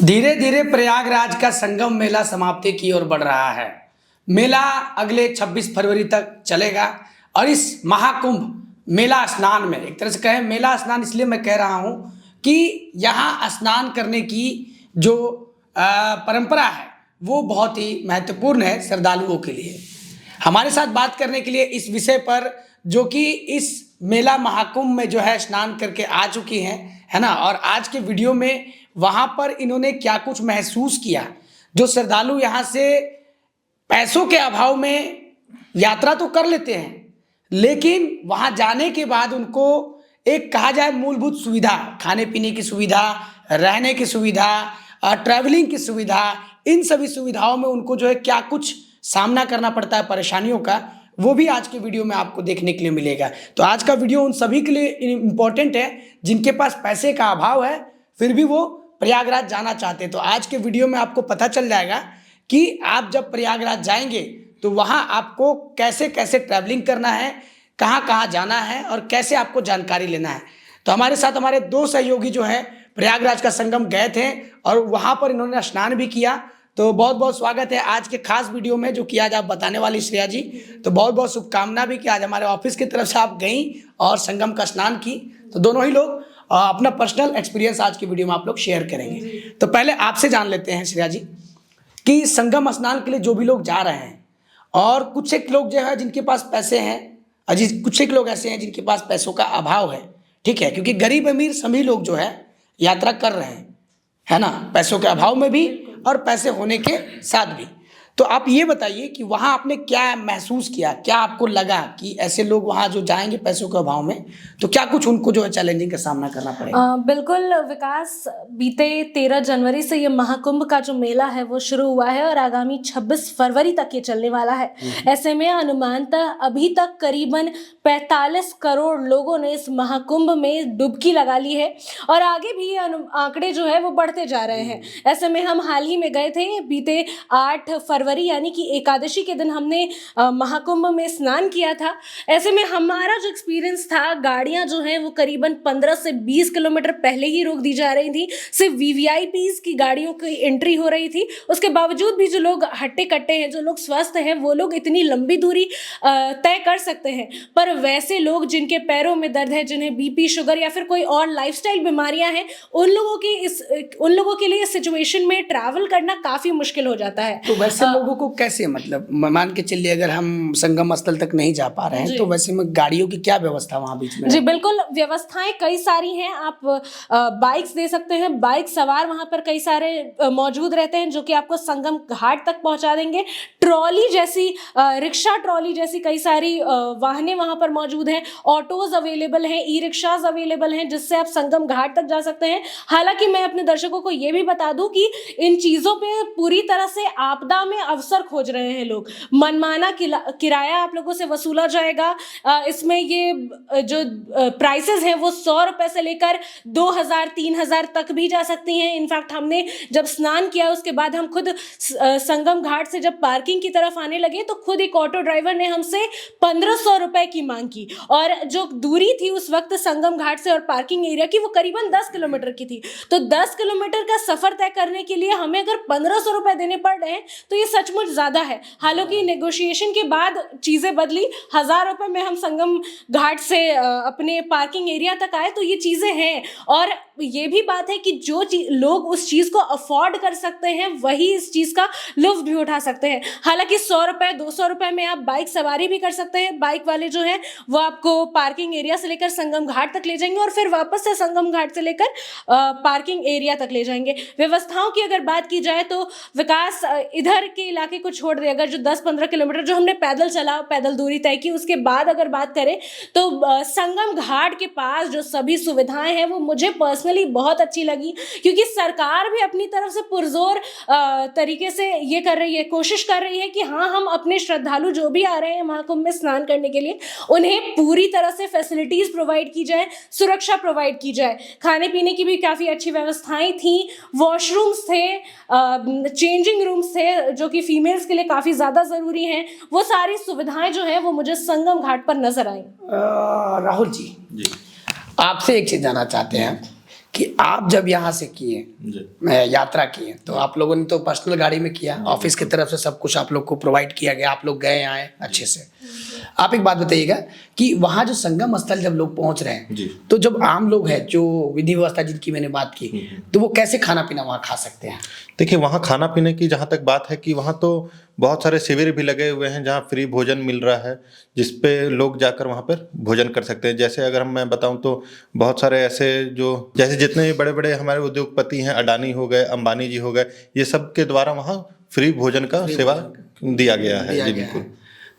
धीरे धीरे प्रयागराज का संगम मेला समाप्ति की ओर बढ़ रहा है। मेला अगले 26 फरवरी तक चलेगा और इस महाकुंभ मेला स्नान में, एक तरह से कहें मेला स्नान इसलिए मैं कह रहा हूँ कि यहाँ स्नान करने की जो परंपरा है वो बहुत ही महत्वपूर्ण है श्रद्धालुओं के लिए। हमारे साथ बात करने के लिए इस विषय पर, जो कि इस मेला महाकुंभ में जो है स्नान करके आ चुकी हैं, है ना, और आज के वीडियो में वहाँ पर इन्होंने क्या कुछ महसूस किया। जो श्रद्धालु यहाँ से पैसों के अभाव में यात्रा तो कर लेते हैं, लेकिन वहाँ जाने के बाद उनको एक कहा जाए मूलभूत सुविधा, खाने पीने की सुविधा, रहने की सुविधा, ट्रैवलिंग की सुविधा, इन सभी सुविधाओं में उनको जो है क्या कुछ सामना करना पड़ता है परेशानियों का, वो भी आज के वीडियो में आपको देखने के लिए मिलेगा। तो आज का वीडियो उन सभी के लिए इम्पोर्टेंट है जिनके पास पैसे का अभाव है फिर भी वो प्रयागराज जाना चाहते हैं। तो आज के वीडियो में आपको पता चल जाएगा कि आप जब प्रयागराज जाएंगे तो वहाँ आपको कैसे कैसे ट्रैवलिंग करना है, कहाँ कहाँ जाना है और कैसे आपको जानकारी लेना है। तो हमारे साथ हमारे दो सहयोगी जो हैं प्रयागराज का संगम गए थे और वहाँ पर इन्होंने स्नान भी किया। तो बहुत बहुत स्वागत है आज के खास वीडियो में, जो कि आज आप बताने वाली श्रेया जी। तो बहुत बहुत शुभकामना भी कि आज हमारे ऑफिस की तरफ से आप गई और संगम का स्नान की। तो दोनों ही लोग अपना पर्सनल एक्सपीरियंस आज की वीडियो में आप लोग शेयर करेंगे। तो पहले आपसे जान लेते हैं श्रेया जी कि संगम स्नान के लिए जो भी लोग जा रहे हैं, और कुछ एक लोग जो है जिनके पास पैसे हैं, अजीज कुछ एक लोग ऐसे हैं जिनके पास पैसों का अभाव है, ठीक है, क्योंकि गरीब अमीर सभी लोग जो है यात्रा कर रहे हैं, है ना, पैसों के अभाव में भी और पैसे होने के साथ भी। तो आप ये बताइए कि वहाँ आपने क्या महसूस किया, क्या आपको लगा कि ऐसे लोग वहाँ जो जाएंगे पैसों के अभाव में, तो क्या कुछ उनको जो है चैलेंजिंग का सामना करना पड़ेगा? बिल्कुल विकास, बीते 13 जनवरी से ये महाकुंभ का जो मेला है वो शुरू हुआ है और आगामी 26 फरवरी तक ये चलने वाला है। ऐसे में अनुमानतः अभी तक करीबन 45 करोड़ लोगों ने इस महाकुंभ में डुबकी लगा ली है और आगे भी ये आंकड़े जो है वो बढ़ते जा रहे हैं। ऐसे में हम हाल ही में गए थे, बीते 8 फरवरी यानी कि एकादशी के दिन हमने महाकुंभ में स्नान किया था। ऐसे में हमारा जो एक्सपीरियंस था, गाड़ियां जो हैं वो करीबन 15 से 20 किलोमीटर पहले ही रोक दी जा रही थी। सिर्फ वीवीआईपीज की गाड़ियों की एंट्री हो रही थी। उसके बावजूद भी जो लोग हट्टे कट्टे हैं, जो लोग स्वस्थ हैं, वो लोग इतनी लंबी दूरी तय कर सकते हैं। पर वैसे लोग जिनके पैरों में दर्द है, जिन्हें बीपी, शुगर या फिर कोई और लाइफस्टाइल बीमारियां हैं, उन लोगों के लिए इस सिचुएशन में ट्रैवल करना काफी मुश्किल हो जाता है। तो वैसे लोगों को कैसे, मतलब मान के चलिए अगर हम संगम स्थल तक नहीं जा पा रहे हैं तो वैसे में गाड़ियों की क्या व्यवस्था वहाँ बीच में? जी बिल्कुल, व्यवस्थाएं कई सारी हैं। आप बाइक्स दे सकते हैं, बाइक सवार वहाँ पर कई सारे मौजूद रहते हैं जो कि आपको संगम घाट तक पहुँचा देंगे। ट्रॉली जैसी, रिक्शा ट्रॉली जैसी कई सारी वाहनें वहाँ पर मौजूद हैं। ऑटोज अवेलेबल हैं, ई रिक्शाज अवेलेबल हैं जिससे आप संगम घाट तक जा सकते हैं। हालांकि मैं अपने दर्शकों को ये भी बता दूं कि इन चीज़ों पे पूरी तरह से आपदा में अवसर खोज रहे हैं लोग। मनमाना किराया आप लोगों से वसूला जाएगा। इसमें ये जो प्राइसेस हैं वो 100 रुपए से लेकर 2000 3000 तक भी जा सकती हैं। इनफैक्ट हमने जब स्नान किया उसके बाद हम खुद संगम घाट से जब पार्किंग की तरफ आने लगे तो खुद एक ऑटो ड्राइवर ने हमसे 1500 रुपए की मांग की, और जो दूरी थी उस वक्त संगम घाट से और पार्किंग एरिया की वो करीबन 10 किलोमीटर की थी। तो 10 किलोमीटर का सफर तय करने के लिए हमें अगर 1500 रुपए देने पड़ रहे हैं तो ये सचमुच ज्यादा है। हालांकि नेगोशिएशन के बाद चीजें बदली, 1000 रुपए में हम संगम घाट से अपने पार्किंग एरिया तक आए। तो ये चीजें हैं, और ये भी बात है कि जो लोग उस चीज को अफोर्ड कर सकते हैं वही इस चीज का लुत्फ भी उठा सकते हैं। हालांकि 100 रुपए 200 रुपए में आप बाइक सवारी भी कर सकते हैं। बाइक वाले जो है वो आपको पार्किंग एरिया से लेकर संगम घाट तक ले जाएंगे और फिर वापस से संगम घाट से लेकर पार्किंग एरिया तक ले जाएंगे। व्यवस्थाओं की अगर बात की जाए तो विकास, इधर के इलाके को छोड़ दे, अगर जो 10-15 किलोमीटर जो हमने पैदल दूरी तय की, उसके बाद अगर बात करें तो संगम घाट के पास जो सभी सुविधाएं हैं वो मुझे पर्सनली बहुत अच्छी लगी, क्योंकि सरकार भी अपनी तरफ से पुरजोर तरीके से ये कर रही है, कोशिश कर रही है कि हाँ, हम अपने श्रद्धालु जो भी आ रहे हैं महाकुंभ में स्नान करने के लिए उन्हें पूरी तरह से फैसिलिटीज प्रोवाइड की जाए, सुरक्षा प्रोवाइड की जाए। खाने पीने की भी काफ़ी अच्छी व्यवस्थाएं थी, वॉशरूम्स थे, चेंजिंग रूम्स थे जो कि फीमेल्स के लिए काफ़ी ज़्यादा ज़रूरी हैं। वो सारी सुविधाएं जो है वो मुझे संगम घाट पर नजर आई। राहुल जी, आपसे एक चीज़ जानना चाहते हैं कि आप जब यहाँ से किए यात्रा किए तो आप लोगों ने तो पर्सनल गाड़ी में किया, ऑफिस की तरफ से सब कुछ आप लोग को प्रोवाइड किया गया, आप लोग गए आए अच्छे से। आप एक बात बताइएगा कि वहाँ जो संगम स्थल जब लोग पहुँच रहे हैं तो जब आम लोग हैं जो विधि व्यवस्था जिनकी मैंने बात की, तो वो कैसे खाना पीना वहाँ खा सकते हैं? देखिए, वहाँ खाना पीने की जहाँ तक बात है कि वहाँ तो बहुत सारे शिविर भी लगे हुए हैं जहाँ फ्री भोजन मिल रहा है, जिसपे लोग जाकर वहाँ पर भोजन कर सकते हैं। जैसे अगर मैं बताऊँ तो बहुत सारे ऐसे जैसे जितने बड़े बड़े हमारे उद्योगपति हैं, अडानी हो गए, अंबानी जी हो गए, ये सब के द्वारा वहाँ फ्री भोजन का सेवा दिया गया है। जी बिल्कुल।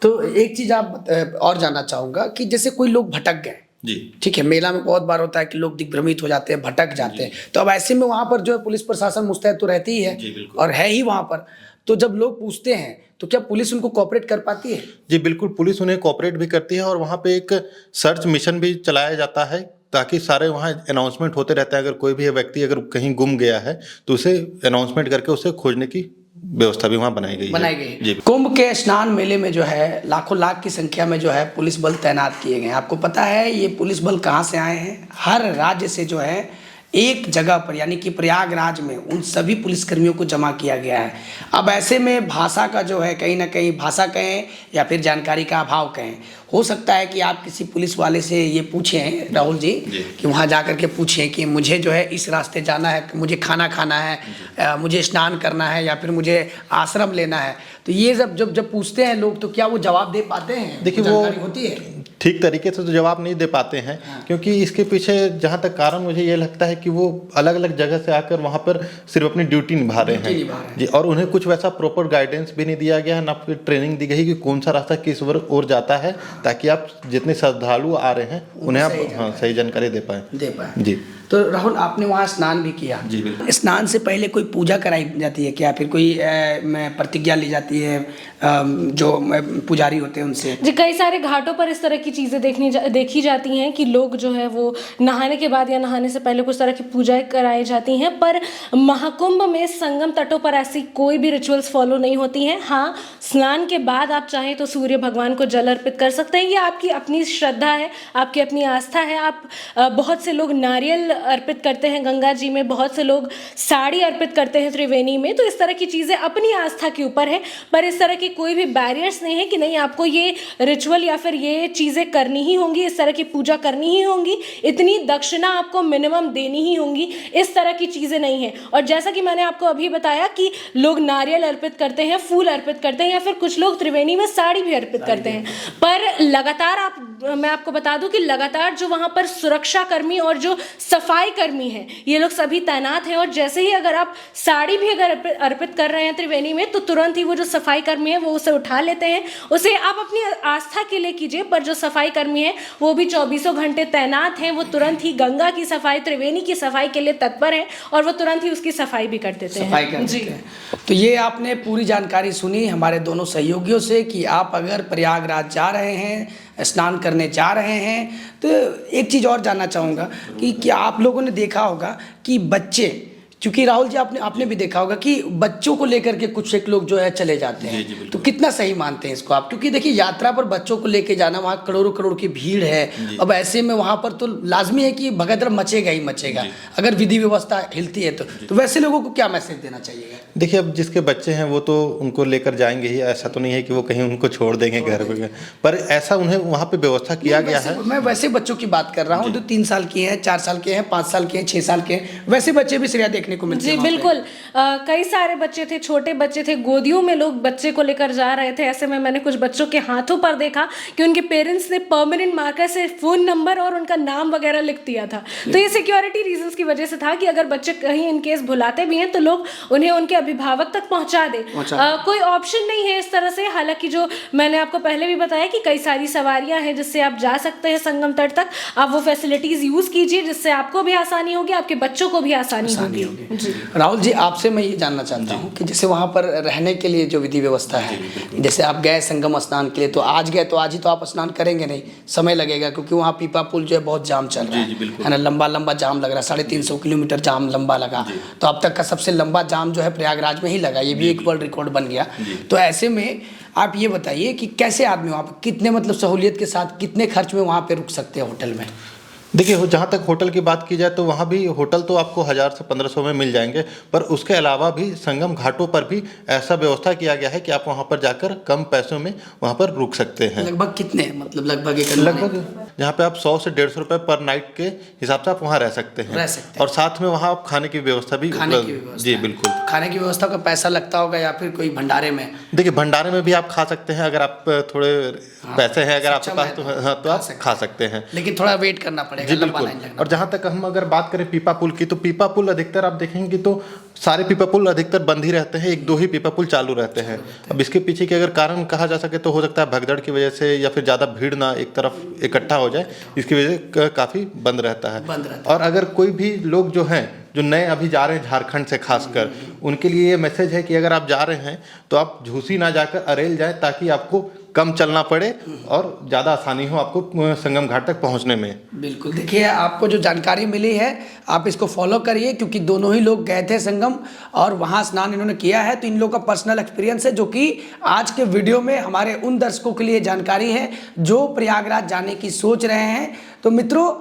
तो एक चीज़ आप और जानना चाहूँगा कि जैसे कोई लोग भटक गए, जी ठीक है, मेला में बहुत बार होता है कि लोग दिग्भ्रमित हो जाते हैं, भटक जाते हैं, तो अब ऐसे में वहाँ पर जो है पुलिस प्रशासन मुस्तैद तो रहती ही है और है ही वहाँ पर। तो जब लोग पूछते हैं तो क्या पुलिस उनको कोऑपरेट कर पाती है? जी बिल्कुल, पुलिस उन्हें कोऑपरेट भी करती है और वहाँ पे एक सर्च मिशन भी चलाया जाता है ताकि सारे वहाँ अनाउंसमेंट होते रहते हैं। अगर कोई भी व्यक्ति अगर कहीं गुम गया है तो उसे अनाउंसमेंट करके उसे खोजने की व्यवस्था भी वहाँ बनाई गई है। जी। कुंभ के स्नान मेले में जो है लाखों लाख की संख्या में जो है पुलिस बल तैनात किए गए हैं। आपको पता है ये पुलिस बल कहाँ से आए हैं? हर राज्य से जो है एक जगह पर यानी कि प्रयागराज में उन सभी पुलिसकर्मियों को जमा किया गया है। अब ऐसे में भाषा का जो है कहीं ना कहीं भाषा कहें या फिर जानकारी का अभाव कहें, हो सकता है कि आप किसी पुलिस वाले से ये पूछें राहुल जी कि वहाँ जा कर के पूछें कि मुझे जो है इस रास्ते जाना है, मुझे खाना खाना है, मुझे स्नान करना है या फिर मुझे आश्रम लेना है, तो ये जब पूछते हैं लोग तो क्या वो जवाब दे पाते हैं? देखिए, वो होती है ठीक तरीके से तो जवाब नहीं दे पाते हैं। क्योंकि इसके पीछे जहाँ तक कारण मुझे ये लगता है कि वो अलग अलग जगह से आकर वहाँ पर सिर्फ अपनी ड्यूटी निभा रहे हैं जी, और उन्हें कुछ वैसा प्रॉपर गाइडेंस भी नहीं दिया गया है, ना फिर ट्रेनिंग दी गई कि कौन सा रास्ता किस ओर जाता है, ताकि आप जितने श्रद्धालु आ रहे हैं उन्हें आप सही जानकारी दे पाए जी। तो राहुल, आपने वहाँ स्नान भी किया जी बिल्कुल। स्नान से पहले कोई पूजा कराई जाती है क्या? फिर कोई प्रतिज्ञा ली जाती है जो पुजारी होते हैं उनसे? जी, कई सारे घाटों पर इस तरह की चीज़ें देखी जाती हैं कि लोग जो है वो नहाने के बाद या नहाने से पहले कुछ तरह की पूजाएं कराई जाती हैं, पर महाकुंभ में संगम तटों पर ऐसी कोई भी रिचुअल्स फॉलो नहीं होती हैं। हाँ, स्नान के बाद आप चाहें तो सूर्य भगवान को जल अर्पित कर सकते हैं, ये आपकी अपनी श्रद्धा है, आपकी अपनी आस्था है। आप बहुत से लोग नारियल अर्पित करते हैं गंगा जी में, बहुत से लोग साड़ी अर्पित करते हैं त्रिवेणी में, तो इस तरह की चीज़ें अपनी आस्था के ऊपर है, पर इस तरह की कोई भी बैरियर्स नहीं है कि नहीं आपको ये रिचुअल या फिर ये चीज़ें करनी ही होंगी, इस तरह की पूजा करनी ही होंगी, इतनी दक्षिणा आपको मिनिमम देनी ही होंगी, इस तरह की चीज़ें नहीं है। और जैसा कि मैंने आपको अभी बताया कि लोग नारियल अर्पित करते हैं, फूल अर्पित करते हैं या फिर कुछ लोग त्रिवेणी में साड़ी भी अर्पित करते हैं, पर लगातार मैं आपको बता दूं कि लगातार जो वहाँ पर सुरक्षा कर्मी और जो सफाई कर्मी हैं ये लोग सभी तैनात हैं, और जैसे ही अगर आप साड़ी भी अगर अर्पित कर रहे हैं त्रिवेणी में तो तुरंत ही वो जो सफाई कर्मी है वो उसे उठा लेते हैं। उसे आप अपनी आस्था के लिए कीजिए, पर जो सफाई कर्मी है वो भी 24 घंटे तैनात हैं, वो तुरंत ही गंगा की सफाई, त्रिवेणी की सफाई के लिए तत्पर हैं और वो तुरंत ही उसकी सफाई भी कर देते हैं जी। तो ये आपने पूरी जानकारी सुनी हमारे दोनों सहयोगियों से कि आप अगर प्रयागराज जा रहे हैं, स्नान करने जा रहे हैं, तो एक चीज़ और जानना चाहूँगा कि क्या आप लोगों ने देखा होगा कि बच्चे, क्योंकि राहुल जी आपने भी देखा होगा कि बच्चों को लेकर के कुछ एक लोग जो है चले जाते हैं, तो कितना सही मानते हैं इसको आप? क्योंकि देखिए यात्रा पर बच्चों को लेके जाना, वहाँ करोड़ों करोड़ की भीड़ है, अब ऐसे में वहाँ पर तो लाजमी है कि भगदड़ मचेगा ही मचेगा अगर विधि व्यवस्था हिलती है तो वैसे लोगों को क्या मैसेज देना चाहिए? देखिए, अब जिसके बच्चे हैं वो तो उनको लेकर जाएंगे ही, ऐसा तो नहीं है कि वो कहीं उनको छोड़ देंगे घर पे, पर ऐसा उन्हें वहाँ पे व्यवस्था किया गया है। मैं वैसे बच्चों की बात कर रहा हूँ जो 3 साल के हैं, 4 साल के हैं, 5 साल के हैं, 6 साल के हैं, वैसे बच्चे भी श्रेया देखने को मिलते हैं जी बिल्कुल। कई सारे बच्चे थे, छोटे बच्चे थे, गोदियों में लोग बच्चे को लेकर जा रहे थे। ऐसे में मैंने कुछ बच्चों के हाथों पर देखा कि उनके पेरेंट्स ने परमानेंट मार्कर से फोन नंबर और उनका नाम वगैरह लिख दिया था। तो ये सिक्योरिटी रीजंस की वजह से था कि अगर बच्चे कहीं इन केस भुलाते भी हैं तो लोग उन्हें उनके अभिभावक तक पहुंचा दे। कोई ऑप्शन नहीं है इस तरह से। हालांकि जो मैंने आपको पहले भी बताया कि कई सारी सवारियां हैं जिससे आप जा सकते हैं संगम तट तक, आप वो फैसिलिटीज यूज कीजिए जिससे आपको भी आसानी होगी, आपके बच्चों को भी आसानी होगी। राहुल जी, आपसे मैं ये जानना चाहता हूँ कि जैसे वहाँ पर रहने के लिए जो विधि व्यवस्था है, जैसे आप गए संगम स्नान के लिए, तो आज गए तो आज ही तो आप स्नान करेंगे नहीं, समय लगेगा क्योंकि वहाँ पीपा पुल जो है बहुत जाम चल रहा है ना, लंबा जाम लग रहा है, 350 किलोमीटर जाम लंबा लगा। तो अब तक का सबसे लंबा जाम जो है प्रयागराज में ही लगा, ये भी एक वर्ल्ड रिकॉर्ड बन गया। तो ऐसे में आप ये बताइए कि कैसे आदमी वहाँ पर कितने मतलब सहूलियत के साथ कितने खर्च में वहाँ पे रुक सकते हैं होटल में? देखिए, जहाँ तक होटल की बात की जाए तो वहाँ भी होटल तो आपको 1000 से 1500 में मिल जाएंगे, पर उसके अलावा भी संगम घाटों पर भी ऐसा व्यवस्था किया गया है कि आप वहाँ पर जाकर कम पैसों में वहाँ पर रुक सकते हैं। लगभग कितने, मतलब लगभग एक अनुमानित? लगभग जहाँ पे आप 100 से 150 रुपए पर नाइट के हिसाब से आप वहाँ रह सकते हैं। रह सकते हैं। और साथ में वहाँ आप खाने की व्यवस्था भी खाने की व्यवस्था जी है। बिल्कुल। खाने की व्यवस्था का पैसा लगता होगा या फिर कोई भंडारे में? देखिए, भंडारे में भी आप खा सकते हैं, अगर आप थोड़े पैसे हैं अगर आपके सक्षम पास है तो तो हाँ, तो खा आप सकते खा सकते हैं। लेकिन थोड़ा वेट करना पड़ेगा, जी लंबा बिल्कुल। लाइन लगना। और जहाँ तक हम अगर बात करें पीपा पुल की, तो पीपा पुल अधिकतर आप देखेंगे तो सारे पीपा पुल अधिकतर बंद ही रहते हैं, 1-2 ही पीपा पुल चालू रहते हैं। अब इसके पीछे के अगर कारण कहा जा सके तो हो सकता है भगदड़ की वजह से, या फिर ज़्यादा भीड़ ना एक तरफ इकट्ठा हो जाए, इसकी वजह से काफ़ी बंद रहता है। बंद रहता और अगर कोई भी लोग जो हैं जो नए अभी जा रहे हैं झारखंड से खासकर, उनके लिए ये मैसेज है कि अगर आप जा रहे हैं तो आप झूसी ना जाकर अरेल जाएं, ताकि आपको कम चलना पड़े और ज़्यादा आसानी हो आपको संगम घाट तक पहुंचने में। बिल्कुल, देखिए आपको जो जानकारी मिली है आप इसको फॉलो करिए, क्योंकि दोनों ही लोग गए थे संगम और वहाँ स्नान इन्होंने किया है, तो इन लोगों का पर्सनल एक्सपीरियंस है, जो कि आज के वीडियो में हमारे उन दर्शकों के लिए जानकारी है जो प्रयागराज जाने की सोच रहे हैं। तो मित्रों,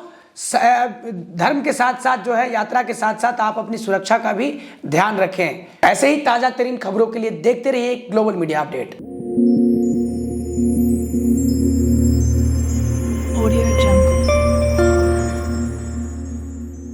धर्म के साथ साथ जो है, यात्रा के साथ साथ आप अपनी सुरक्षा का भी ध्यान रखें। ऐसे ही ताज़ा तरीन खबरों के लिए देखते रहिए ग्लोबल मीडिया अपडेट।